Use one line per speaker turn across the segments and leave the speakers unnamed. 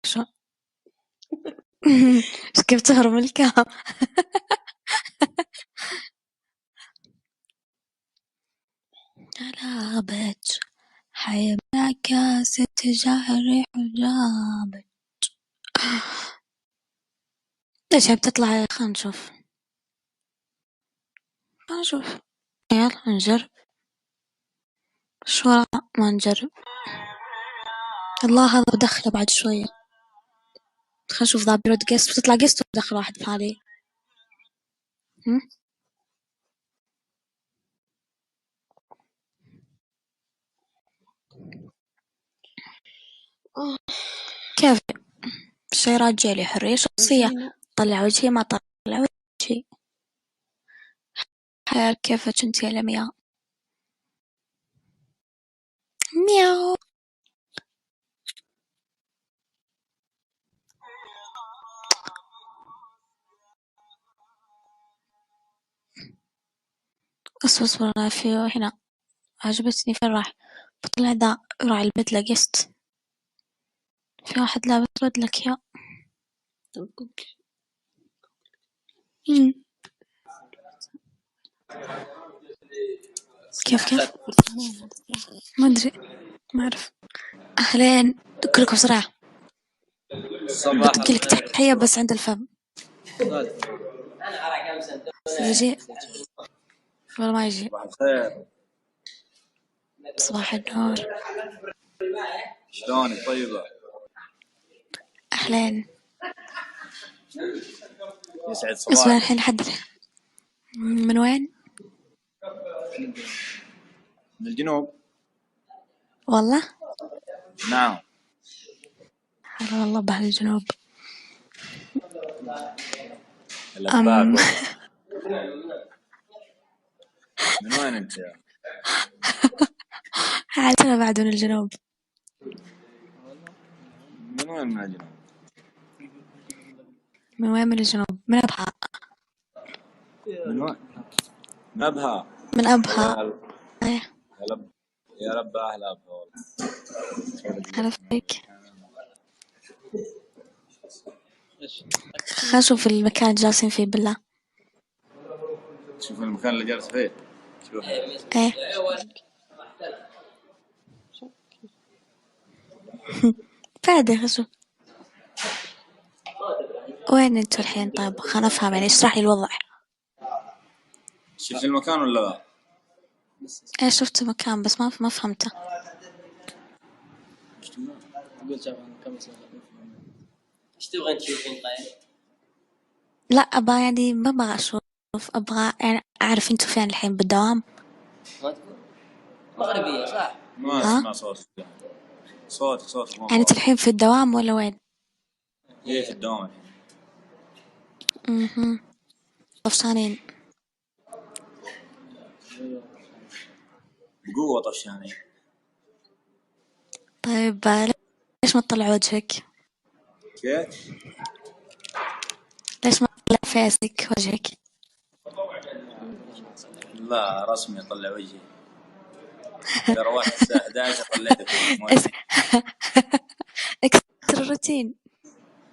شو إيش كيف تهرب من الكام؟ غابت حيبنا كاسة جارح وجابت. ليش هي بتطلع؟ خلنا نشوف يلا نجرب. شو ما نجرب. الله هذا بدخله بعد شوية. خلنا نشوف ذا بيرد جيست بتطلع جيست وبدخل واحد بحالي. كيف شي راجع حرية شخصية. طلع وجهي ما طلع وجهي. حيال كيفك انت يا لمياء؟ مياو. اصبر انا في هنا عجبتني فين راح. بطلع ذا راح البدلة جست. في واحد لابس بدلة كيا. كيف ما ادري ما اعرف. اهلين كلكم بسرعة. بدق لك تحية بس عند الفم. يجي ولا ما يجي؟ صباح النور.
شلونك طيبة؟
أهلين.
يسعد صباحك.
اسمع الحين حد من وين؟
من الجنوب.
والله؟
نعم.
هلا والله بأهل الجنوب.
من وين انت؟
عائلتنا بعد من الجنوب.
من وين من الجنوب؟
من وين من الجنوب؟ من أبها.
من وين؟ من أبها.
من أبها. ايه
يا رب أهل أبها والله.
هلا فيك. خلنا نشوف المكان اللي جالسين فيه بالله.
شوف المكان اللي جالس فيه. شوف.
ايه بعد خلنا نشوف وين انتوا الحين. طيب خلنا افهم يعني اشرح لي الوضع.
شفت المكان ولا لا؟
ايه شفت مكان بس ما فهمته.
ايش تبغين تشوفين طيب؟
لا ابغى يعني ما ابغى اشوف. ابغى يعني اعرف انتوا فين الحين بالدوام.
ما تقول مغربية صح؟
ما اسمع صوت
يعني انت الحين في الدوام ولا وين؟
ايه في الدوام الحين.
طفشانين.
بقوة طفشانين.
طيب ليش ما تطلع وجهك؟
كيف؟
ليش ما تطلع فيسك وجهك؟
لا رسمي اطلع وجهي. ترى روحت الساعة 11 طلعت
اكسر الروتين.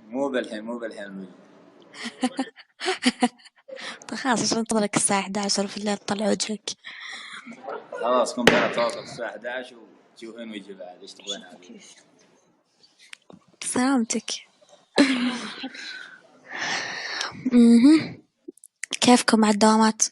مو بالحين
طيب خلاص عشان انتظرك الساعة 11 في الليل تطلع وجهك.
خلاص كنت انا توصل الساعة 11 وتشوفين وجهي بعد. ايش تبغين عادي؟
سلامتك. كيفكم مع الدوامات؟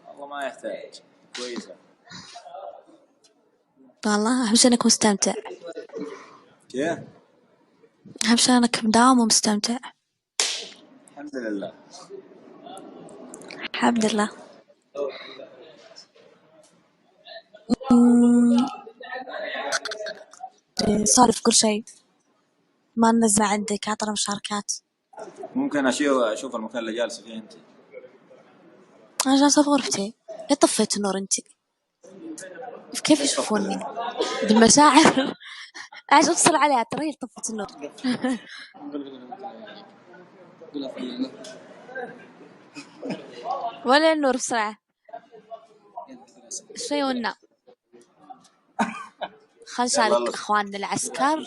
والله ما يحتاج كويسة.
والله أهم شي أنك مستمتع.
كيف؟
أهم شي أنك مداوم ومستمتع.
الحمد لله.
الحمد لله. صارف كل شيء ما ننزل عندك. عطنا مشاركات.
ممكن اشوف المكان اللي جالس فيه انت.
أنا جالسة في غرفتي. ليه طفيت النور انت؟ كيف يشوفوني بالمشاعر؟ عايز اتصل عليها ترى هي طفت النور. ولا النور بسرعة. شوي والنار. خل نشارك اخواننا العسكر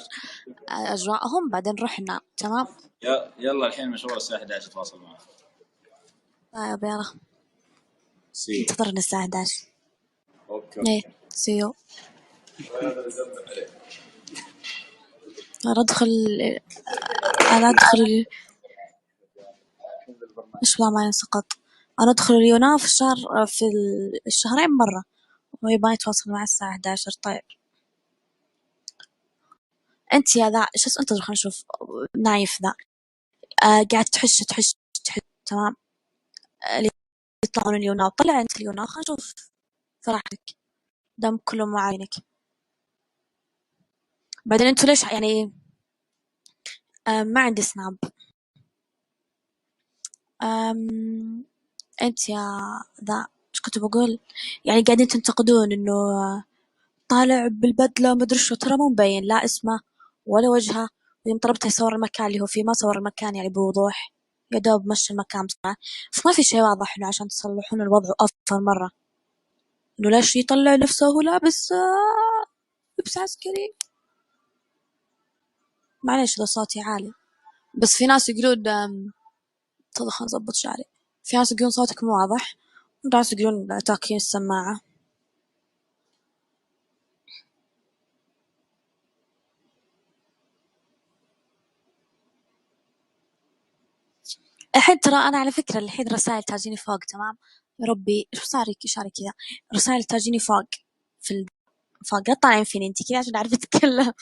اجواءهم بعدين نروح ننام. تمام
يلا الحين مشوار الساعة 11 اتواصل معك.
طيب يلا
سي
انتظرنا الساعة 11.
اوكي
ايه سيو. انا ادخل ايش لا ما ينسقط. انا ادخل اليونان في الشهرين مرة ويبغى يتواصل مع الساعة 11. طيب انت يا ذا شو اسمه، انتظر خلينا نشوف. نايف ذا قاعد تحش تمام. اللي يطلعون اليونان طلع انت اليونان خلينا نشوف فرحتك دام كله معاينك. بعدين انتوا ليش يعني ما عندي سناب. انت يا ذا ايش كنت بقول، يعني قاعدين تنتقدون انه طالع بالبدلة مدري شو، ترى مو مبين لا اسمه ولا وجهه. ويوم طلبته يصور المكان اللي هو فيه ما صور المكان يعني بوضوح، يا دوب مشي المكان بسرعة. فما في شيء واضح انه عشان تصلحون الوضع افضل مرة انه ليش يطلع نفسه وهو لابس لبس عسكري. معليش اذا صوتي عالي بس في ناس يقولون خلنا نضبط شعري. في ناس يقولون صوتك مو واضح، وناس يقولون تاكين السماعة. الحين ترى أنا على فكرة الحين رسائل تاجيني فوق. تمام يا ربي إيش صار كذا رسائل تاجيني فوق فوق لا تطالعين فيني انتي كذا عشان أعرف أتكلم.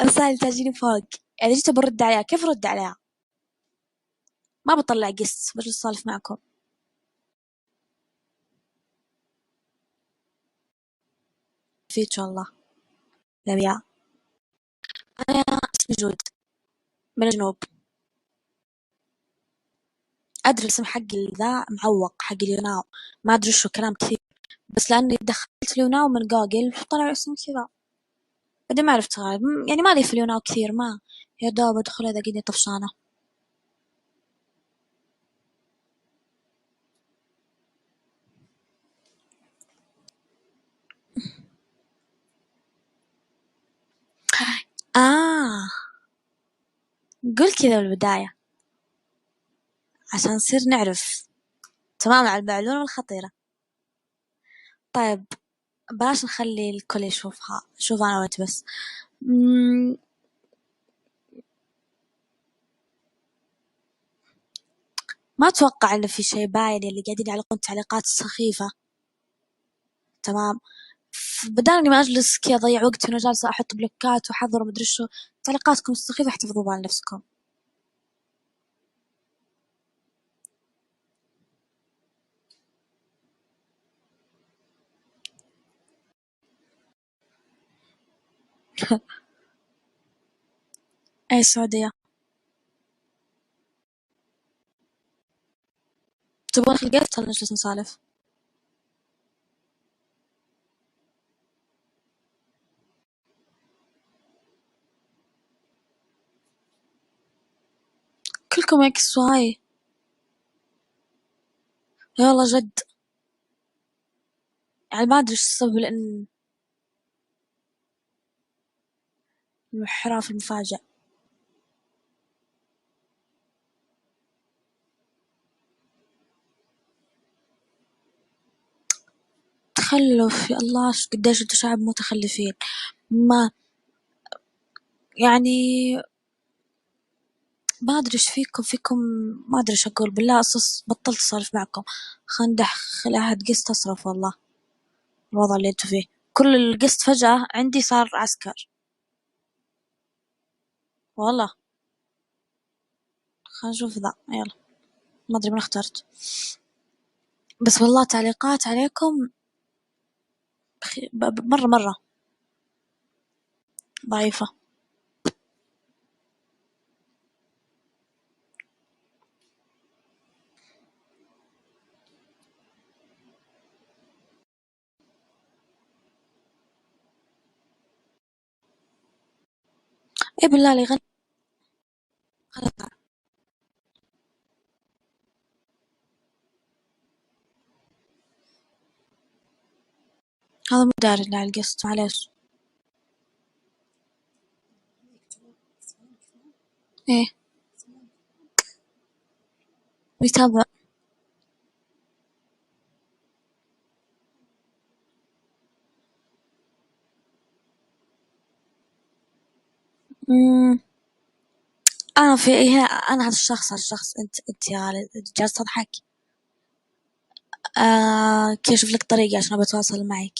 رسائل تاجيني فوق يعني جيت برد عليها كيف رد عليها؟ ما بطلع قص بجلس أسولف معكم. فيك والله يا أنا اسمي جود من الجنوب. أدري الاسم حقي ذا معوق حق اليوناو ما أدري شو كلام كثير، بس لأني دخلت اليوناو من جوجل طلع اسمي كذا. بعدين ما عرفت غالب يعني مالي في اليوناو كثير، ما يا دوب أدخل إذا قيدني طفشانة. قل كذا بالبداية عشان نصير نعرف تمام على المعلومة الخطيرة. طيب بلاش نخلي الكل يشوفها، شوف أنا وأنت بس. ما أتوقع إنه في شيء باين اللي قاعدين يعلقون تعليقات سخيفة. تمام بدال إني ما أجلس كذا أضيع وقت وأنا جالسة أحط بلوكات وأحضر ومدري شو، تعليقاتكم السخيفة احتفظوا بها لنفسكم. أي السعودية تبغون خلقت ولا نجلس نسولف؟ كلكم اكس واي يا والله جد. يعني ما أدري إيش السبب لأن الانحراف المفاجئ. تخلف يا الله قديش انتوا شعب متخلفين. ما يعني ما أدري إيش فيكم ما أدري إيش أقول بالله أصص بطلت أسولف معكم. خلي أحد قسط أصرف والله الوضع اللي انتوا فيه. كل القسط فجأة عندي صار عسكر والله. خلينا نشوف ذا يلا ما أدري من اخترت بس والله تعليقات عليكم مرة ضعيفة. إيه بالله لي غني هذا مو داري اللي على القسط، معليش. ايه بيتابع. أنا هذا الشخص أنت يا غالي جالس تضحك. كي أشوف لك طريقة عشان بتواصل معك.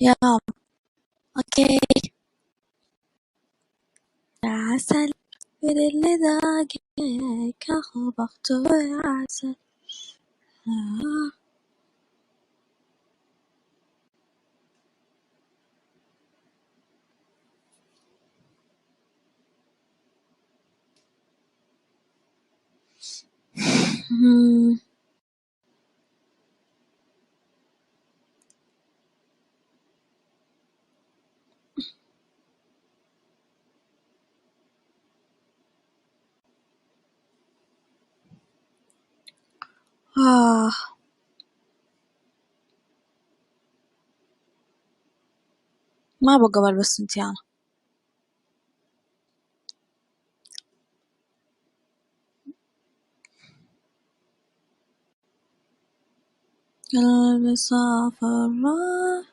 يا أوكي يا عسل اللي ذاقك خبقته يا عسل. مم. آه ما بقبل بس انتي أنا. قلبي سافر راح.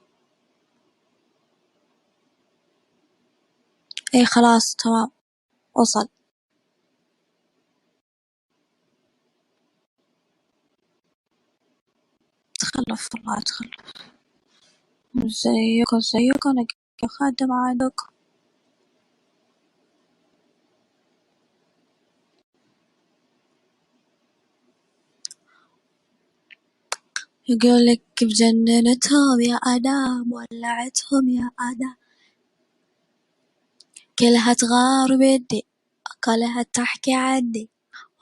ايه خلاص تمام وصل. تخلف والله تخلف. زيك أنا خادم عادك. يقولك بجننتهم يا آدم ولعتهم يا آدم كلها تغار بدي كلها تحكي عني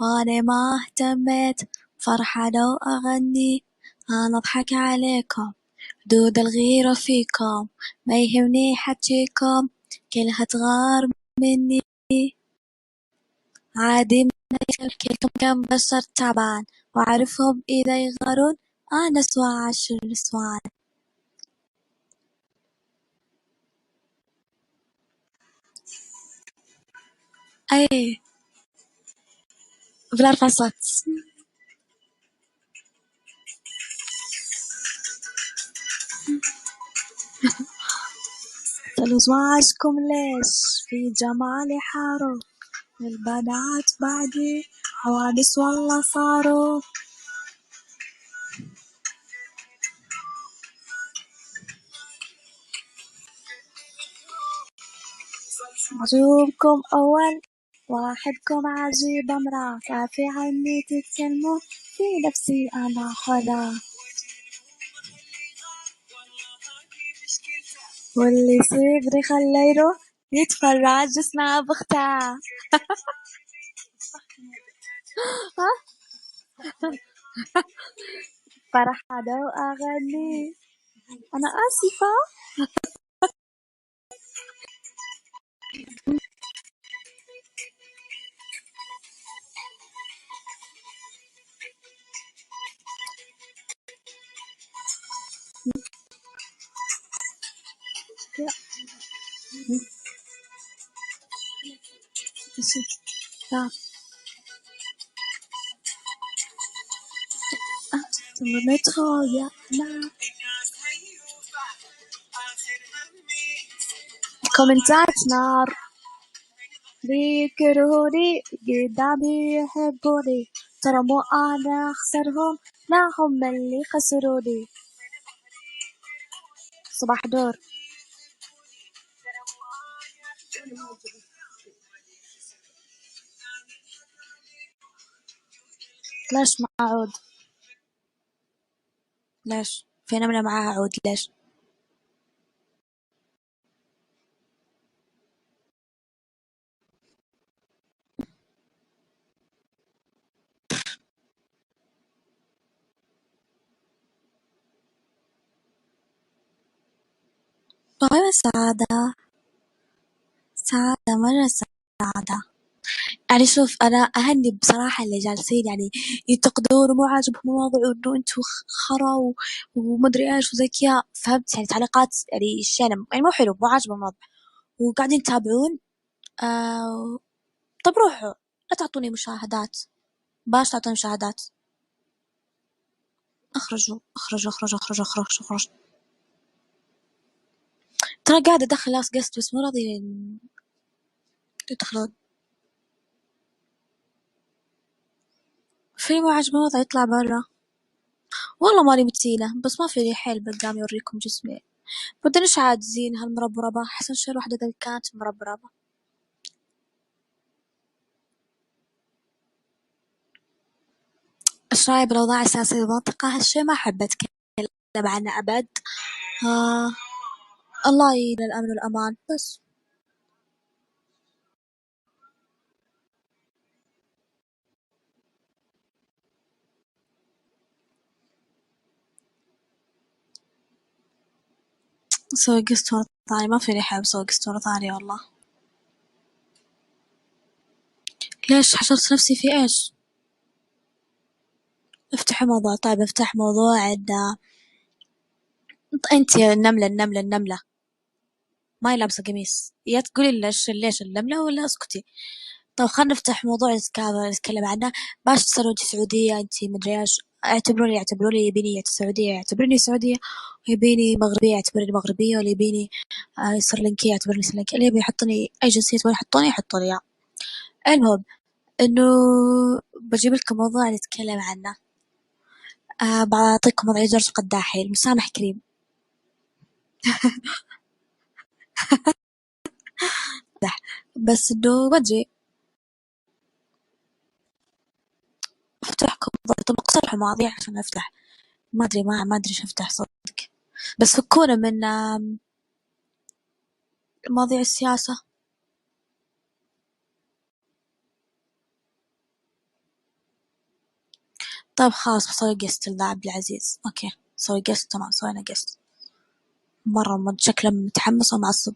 وأنا ما اهتميت فرحة لو أغني أنا أضحك عليكم دود الغيرة فيكم ما يهمني حجيكم كلها تغار مني عادي كلكم كم بشر تعبان وأعرفهم إذا يغارون أنا أسوى 10 نسوان. أي بلا رفع صوت. قالوا زواجكم ليش في جمالي حاروا البنات بعدي حوادث والله صاروا عجوبكم أول واحدكم عجيب امرأة كافي عني تتكلموا في نفسي أنا حدا واللي صبري خليله يتفرج اسمع بختها. فرح هذا وأغني أنا آسفة. متخوية أنا كومنتات نار بيكرهوني قدامي يحبوني ترى مو أنا أخسرهم لا هم اللي خسروني. صباح دور. ليش مع عود؟ ليش في نملة معاها عود ليش؟ والله سعادة، سعادة مرة سعادة. يعني شوف أنا أهني بصراحة اللي جالسين يعني ينتقدون ومو عاجبهم الموضوع وإنه أنتوا خرا ومدري إيش وزي كذا، فهمت يعني تعليقات يعني شينة يعني مو حلو، مو عاجبهم الموضوع وقاعدين يتابعون. طب روحوا لا تعطوني مشاهدات، باش تعطوني مشاهدات، اخرجوا اخرجوا اخرجوا اخرجوا اخرجوا اخرجوا. ترى قاعدة أدخل ناس قست بس مو راضيين يدخلون. في مو عاجبه الوضع يطلع برا. والله ماني متينة بس ما في لي حيل قدامي أوريكم جسمي. بدناش عاجزين هالمربربة، أحسن شي الوحدة إذا كانت مربربة. إيش رأي بالأوضاع السياسية في المنطقة؟ هالشي ما أحب أتكلم عنه أبد. آه الله يعين الأمن والأمان بس. أسوي قسط ورا ثاني، ما في لي حيل أسوي قسط ورا ثاني والله. ليش حشرت نفسي في إيش؟ افتحي موضوع. طيب افتح موضوع انت يا النملة النملة النملة ما هي لابسة قميص، يا تقولي ليش النملة ولا اسكتي. طيب خلنا نفتح موضوع نتكلم عنه. باش تصير انت سعودية انت مدري ايش، اعتبروني يبيني سعودية يعتبرني سعودية، ويبيني مغربية يعتبرني مغربية، واللي يبيني سريلانكية يعتبرني سريلانكية، اللي يبي يحطني اي جنسية يبغى يحطوني اياه. المهم انه بجيب لكم موضوع نتكلم عنه. بعطيكم وضعية جورج قداحي المسامح كريم. بس انه ما ادري افتحكم طب اقترحوا مواضيع عشان افتح. ما ادري ما ادري ايش افتح صدق. بس فكونا من مواضيع السياسة. طيب خلاص بسوي قست لعبد العزيز. اوكي سوي قست، تمام سوينا قست. مرة شكله متحمس ومعصب.